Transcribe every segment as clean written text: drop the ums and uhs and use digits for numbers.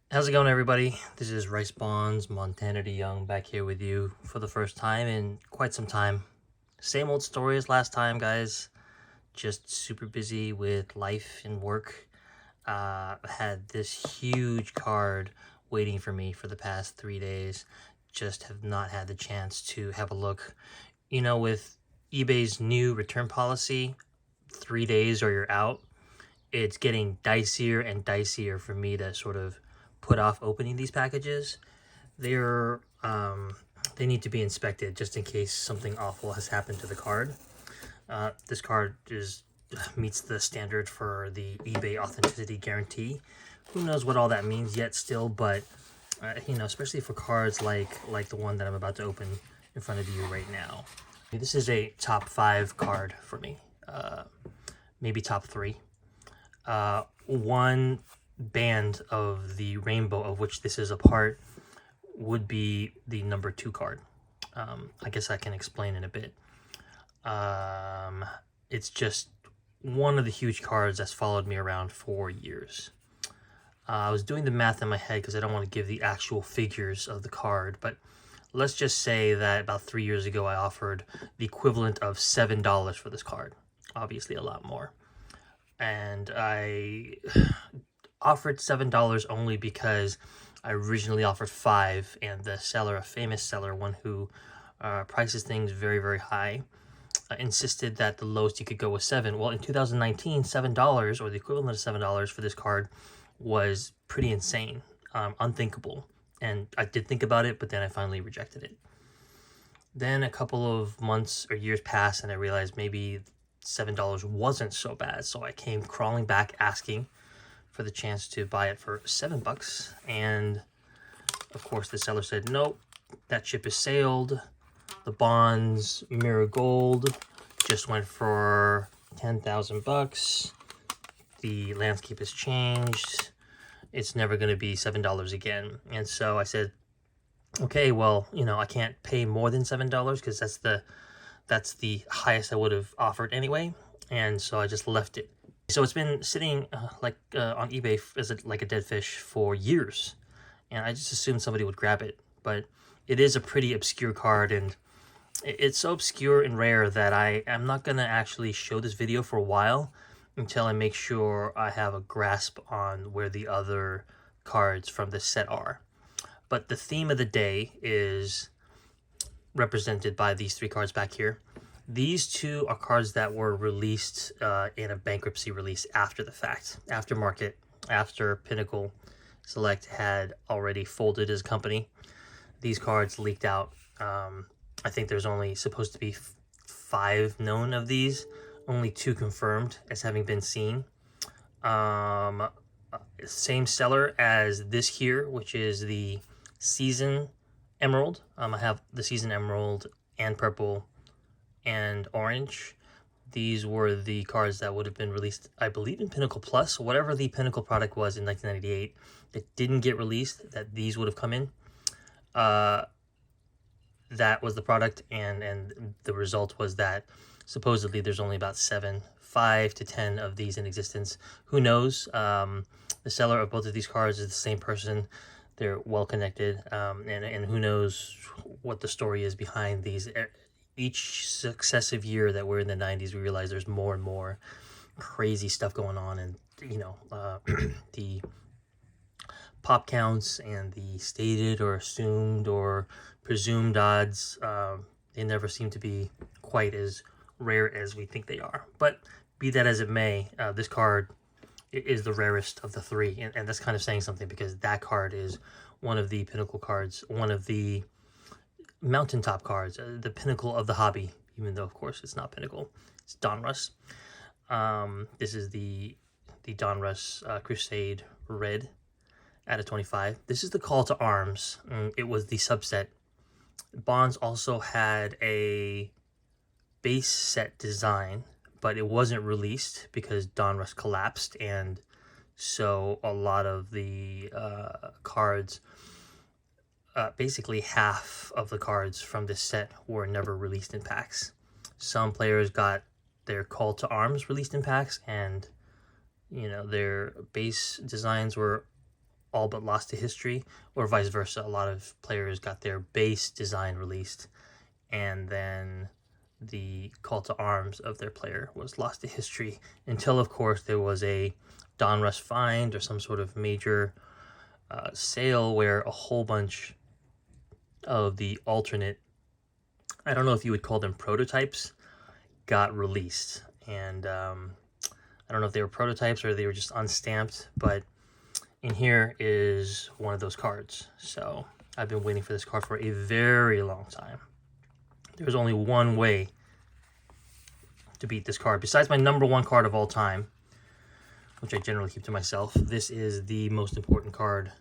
How's it going, everybody? This is Rice Bonds, Montana Young, back here with you for the first time in quite some time. Same old story as last time, guys. Just super busy with life and work. Had this huge card waiting for me for the past 3 days. Just have not had the chance to have a look. With eBay's new return policy, 3 days or you're out, it's getting dicier and dicier for me to sort of put off opening these packages. They're they need to be inspected just in case something awful has happened to the card. This card meets the standard for the eBay authenticity guarantee. Who knows what all that means yet still, but especially for cards like the one that I'm about to open in front of you right now. This is a top 5 card for me, maybe top 3. One band of the rainbow of which this is a part would be the number 2 card. I guess I can explain in a bit. It's just one of the huge cards that's followed me around for years. I was doing the math in my head because I don't want to give the actual figures of the card, but let's just say that about 3 years ago I offered the equivalent of $7 for this card. Obviously a lot more. And I offered $7 only because I originally offered 5, and the seller, a famous seller, one who prices things very, very high, insisted that the lowest you could go was 7. Well, in 2019, $7, or the equivalent of $7 for this card, was pretty insane, unthinkable. And I did think about it, but then I finally rejected it. Then a couple of months or years passed, and I realized maybe $7 wasn't so bad. So I came crawling back asking for the chance to buy it for $7. And of course, the seller said, nope, that ship has sailed. The bonds, mirror gold, just went for $10,000. The landscape has changed. It's never going to be $7 again. And so I said, okay, well, I can't pay more than $7 because that's the highest I would have offered anyway. And so I just left it. So it's been sitting on eBay as like a dead fish for years, and I just assumed somebody would grab it. But it is a pretty obscure card, and it's so obscure and rare that I am not gonna actually show this video for a while until I make sure I have a grasp on where the other cards from this set are. But the theme of the day is represented by these 3 cards back here. These 2 are cards that were released in a bankruptcy release after the fact, after market, after Pinnacle Select had already folded as a company. These cards leaked out. I think there's only supposed to be 5 known of these, only 2 confirmed as having been seen. Same seller as this here, which is the Season Emerald. I have the Season Emerald and Purple and Orange. These were the cards that would have been released, I believe, in Pinnacle Plus, whatever the Pinnacle product was in 1998 that didn't get released, that these would have come in. That was the product, and the result was that supposedly there's only about 5 to 10 of these in existence. Who knows? The seller of both of these cards is the same person. They're well connected, and who knows what the story is behind these. Each successive year that we're in the 90s, we realize there's more and more crazy stuff going on, and the pop counts and the stated or assumed or presumed odds, they never seem to be quite as rare as we think they are. But be that as it may, this card is the rarest of the 3, and that's kind of saying something, because that card is one of the pinnacle cards, one of the mountaintop cards, the pinnacle of the hobby, even though of course it's not Pinnacle, it's Donruss. This is the Donruss Crusade Red out of 25. This is the Call to Arms. It was the subset. Bonds also had a base set design, but it wasn't released because Donruss collapsed, and so a lot of the cards, basically half of the cards from this set, were never released in packs. Some players got their Call to Arms released in packs, and their base designs were all but lost to history, or vice versa. A lot of players got their base design released, and then the call to arms of their player was lost to history until, of course, there was a Donruss find or some sort of major sale where a whole bunch of the alternate, I don't know if you would call them prototypes, got released. And I don't know if they were prototypes or they were just unstamped, but in here is one of those cards. So I've been waiting for this card for a very long time. There's only one way to beat this card. Besides my #1 card of all time, which I generally keep to myself, this is the most important card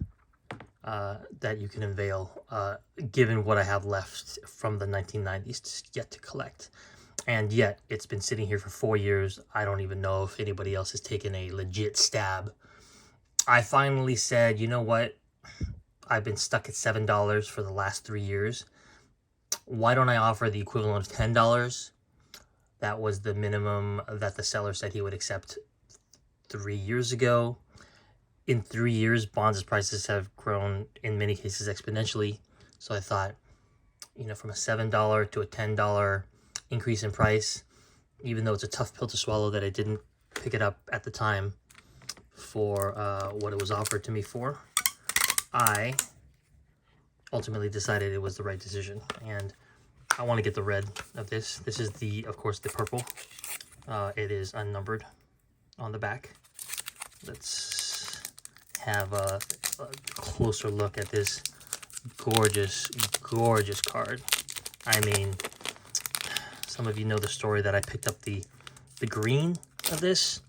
that you can unveil, given what I have left from the 1990s yet to collect. And yet, it's been sitting here for 4 years. I don't even know if anybody else has taken a legit stab. I finally said, you know what? I've been stuck at $7 for the last 3 years. Why don't I offer the equivalent of $10? That was the minimum that the seller said he would accept 3 years ago. In 3 years, bonds' prices have grown, in many cases, exponentially. So I thought, you know, from a $7 to a $10 increase in price, even though it's a tough pill to swallow that I didn't pick it up at the time for what it was offered to me for, I ultimately decided it was the right decision. And I want to get the red of this. This is the, of course, the purple. It is unnumbered on the back. Let's have a closer look at this gorgeous, gorgeous card. I mean, some of you know the story that I picked up the green of this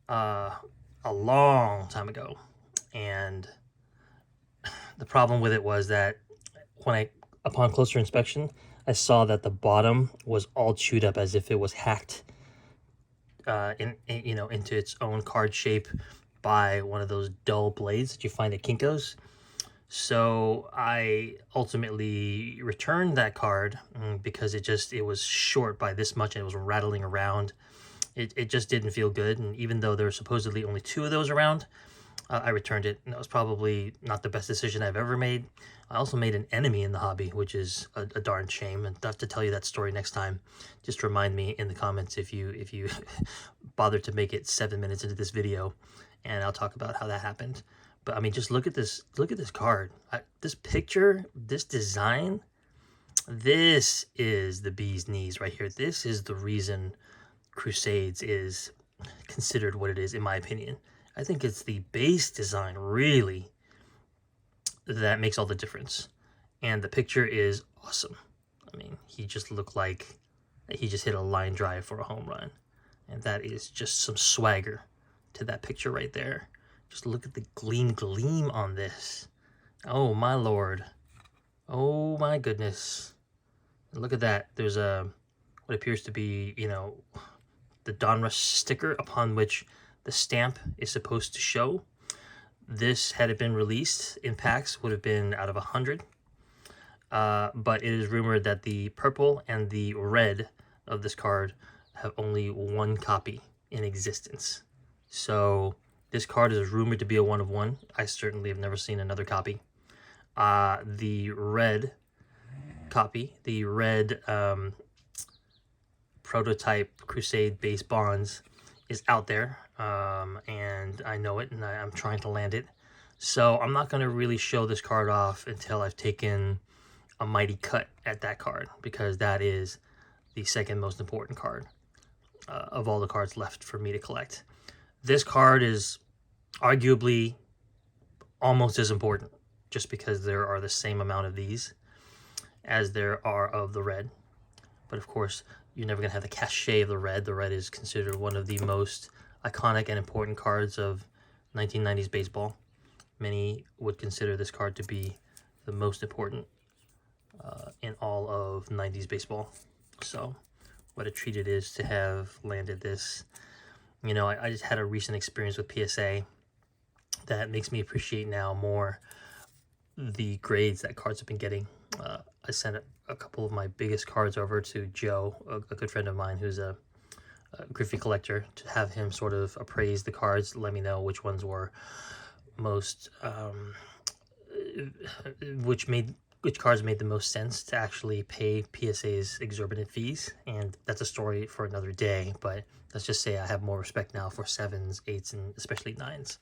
a long time ago, and the problem with it was that when upon closer inspection, I saw that the bottom was all chewed up as if it was hacked into its own card shape by one of those dull blades that you find at Kinko's. So I ultimately returned that card because it was short by this much and it was rattling around. It just didn't feel good, and even though there were supposedly only 2 of those around, I returned it, and that was probably not the best decision I've ever made. I also made an enemy in the hobby, which is a darn shame, and I'll have to tell you that story next time. Just remind me in the comments if you bother to make it 7 minutes into this video, and I'll talk about how that happened. But I mean, just look at this card. This picture, this design, this is the bee's knees right here. This is the reason Crusades is considered what it is, in my opinion. I think it's the base design, really, that makes all the difference. And the picture is awesome. I mean, he just looked like he just hit a line drive for a home run. And that is just some swagger to that picture right there. Just look at the gleam on this. Oh, my Lord. Oh, my goodness. And look at that. There's what appears to be, you know, the Donruss sticker upon which the stamp is supposed to show. This, had it been released in packs, would have been out of 100. But it is rumored that the purple and the red of this card have only 1 copy in existence. So this card is rumored to be a 1 of 1. I certainly have never seen another copy. The red copy, the red prototype Crusade base bonds, is out there, and I know it, and I'm trying to land it. So I'm not going to really show this card off until I've taken a mighty cut at that card, because that is the second most important card of all the cards left for me to collect. This card is arguably almost as important, just because there are the same amount of these as there are of the red. But of course, you're never going to have the cachet of the red. The red is considered one of the most iconic and important cards of 1990s baseball. Many would consider this card to be the most important in all of 90s baseball. So what a treat it is to have landed this. You know, I just had a recent experience with PSA that makes me appreciate now more the grades that cards have been getting. I sent a couple of my biggest cards over to Joe, a good friend of mine who's a Griffey collector, to have him sort of appraise the cards, let me know which ones were most which cards made the most sense to actually pay PSA's exorbitant fees, and that's a story for another day. But let's just say I have more respect now for 7s, 8s, and especially 9s.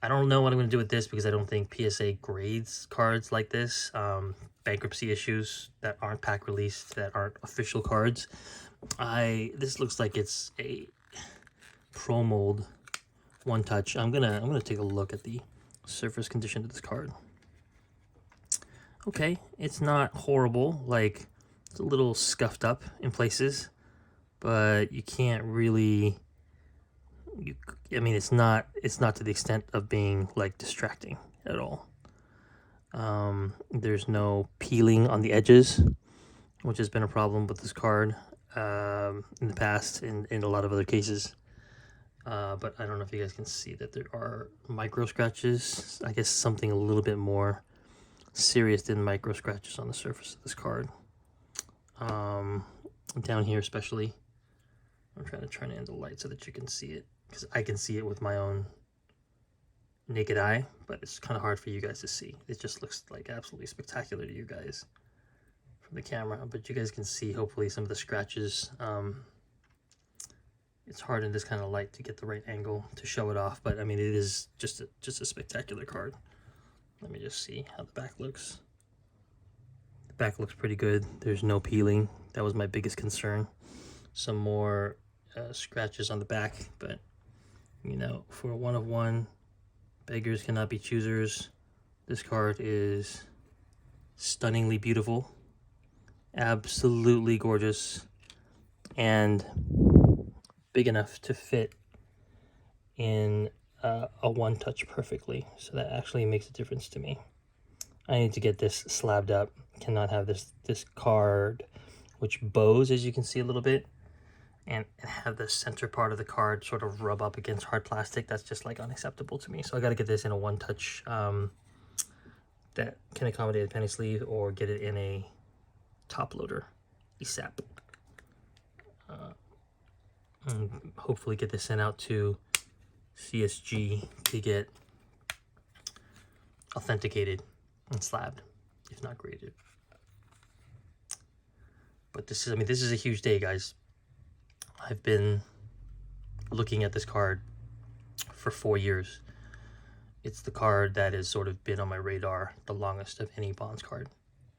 I don't know what I'm going to do with this because I don't think PSA grades cards like this. Bankruptcy issues that aren't pack released, that aren't official cards. This looks like it's a Pro Mold One Touch. I'm gonna take a look at the surface condition of this card. Okay, it's not horrible. Like, it's a little scuffed up in places, but you can't really. I mean, it's not to the extent of being like distracting at all. There's no peeling on the edges, which has been a problem with this card in the past in a lot of other cases. But I don't know if you guys can see that there are micro scratches. I guess something a little bit more serious than micro scratches on the surface of this card. Down here especially. I'm trying to turn it into light so that you can see it, because I can see it with my own naked eye, but it's kind of hard for you guys to see. It just looks like absolutely spectacular to you guys from the camera, but you guys can see hopefully some of the scratches. It's hard in this kind of light to get the right angle to show it off, but I mean, it is just a spectacular card. Let me just see how the back looks. The back looks pretty good. There's no peeling. That was my biggest concern. Some more scratches on the back, but you know, for a 1 of 1, beggars cannot be choosers. This card is stunningly beautiful, absolutely gorgeous, and big enough to fit in a One Touch perfectly. So that actually makes a difference to me. I need to get this slabbed up. Cannot have this card which bows, as you can see a little bit, and have the center part of the card sort of rub up against hard plastic. That's just like unacceptable to me. So I got to get this in a One Touch that can accommodate a penny sleeve, or get it in a top loader ASAP. And hopefully get this sent out to CSG to get authenticated and slabbed, if not graded. But this is, I mean, this is a huge day, guys. I've been looking at this card for 4 years. It's the card that has sort of been on my radar the longest of any Bonds card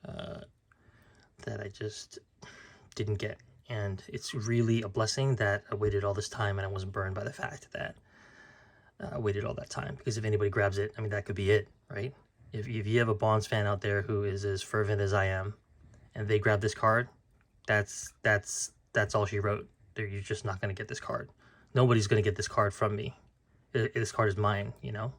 that I just didn't get. And it's really a blessing that I waited all this time and I wasn't burned by the fact that I waited all that time. Because if anybody grabs it, I mean, that could be it, right? If you have a Bonds fan out there who is as fervent as I am, and they grab this card, that's all she wrote. You're just not going to get this card. Nobody's going to get this card from me. This card is mine, you know?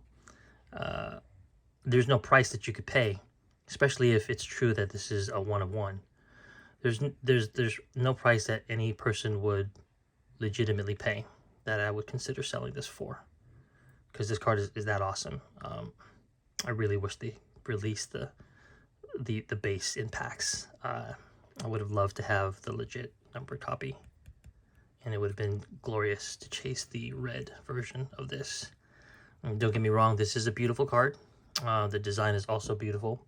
There's no price that you could pay, especially if it's true that this is a 1 of 1. There's no price that any person would legitimately pay that I would consider selling this for, because this card is that awesome. I really wish they released the base in packs. I would have loved to have the legit numbered copy, and it would have been glorious to chase the red version of this. And don't get me wrong, this is a beautiful card. The design is also beautiful.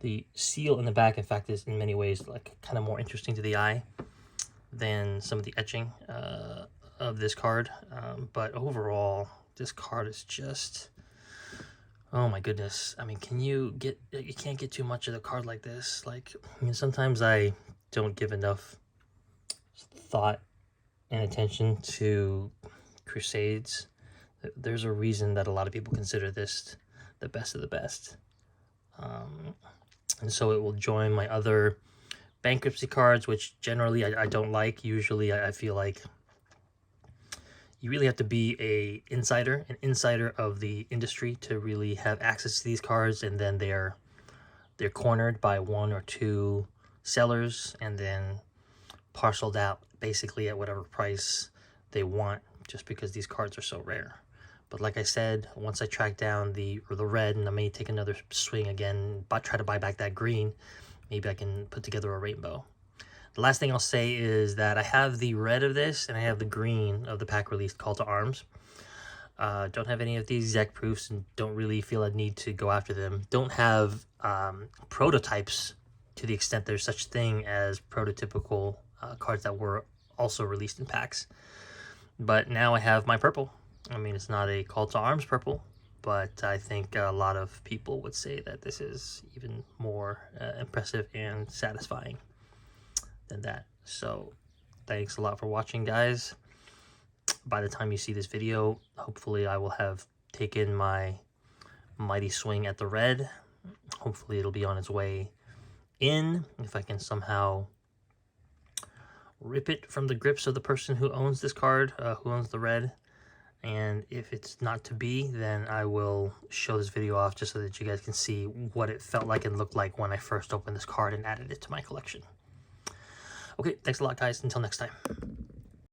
The seal in the back, in fact, is in many ways like kind of more interesting to the eye than some of the etching of this card. But overall, this card is just, oh my goodness. I mean, you can't get too much of the card like this. Like, I mean, sometimes I don't give enough thought and attention to Crusades. There's a reason that a lot of people consider this the best of the best. And so it will join my other bankruptcy cards, which generally I don't like. Usually I feel like you really have to be an insider of the industry to really have access to these cards, and then they're cornered by 1 or 2 sellers and then parceled out basically at whatever price they want, just because these cards are so rare. But like I said, once I track down the red, and I may take another swing again, but try to buy back that green, maybe I can put together a rainbow. The last thing I'll say is that I have the red of this and I have the green of the pack released Call to Arms. Don't have any of the exact proofs and don't really feel a need to go after them. Don't have prototypes to the extent there's such thing as prototypical cards that were also released in packs. But now I have my purple. I mean, it's not a call to arms purple, but I think a lot of people would say that this is even more impressive and satisfying than that. So thanks a lot for watching, guys. By the time you see this video, hopefully I will have taken my mighty swing at the red. Hopefully it'll be on its way in, if I can somehow rip it from the grips of the person who owns this card, who owns the red. And if it's not to be, then I will show this video off just so that you guys can see what it felt like and looked like when I first opened this card and added it to my collection. Okay, thanks a lot, guys. Until next time.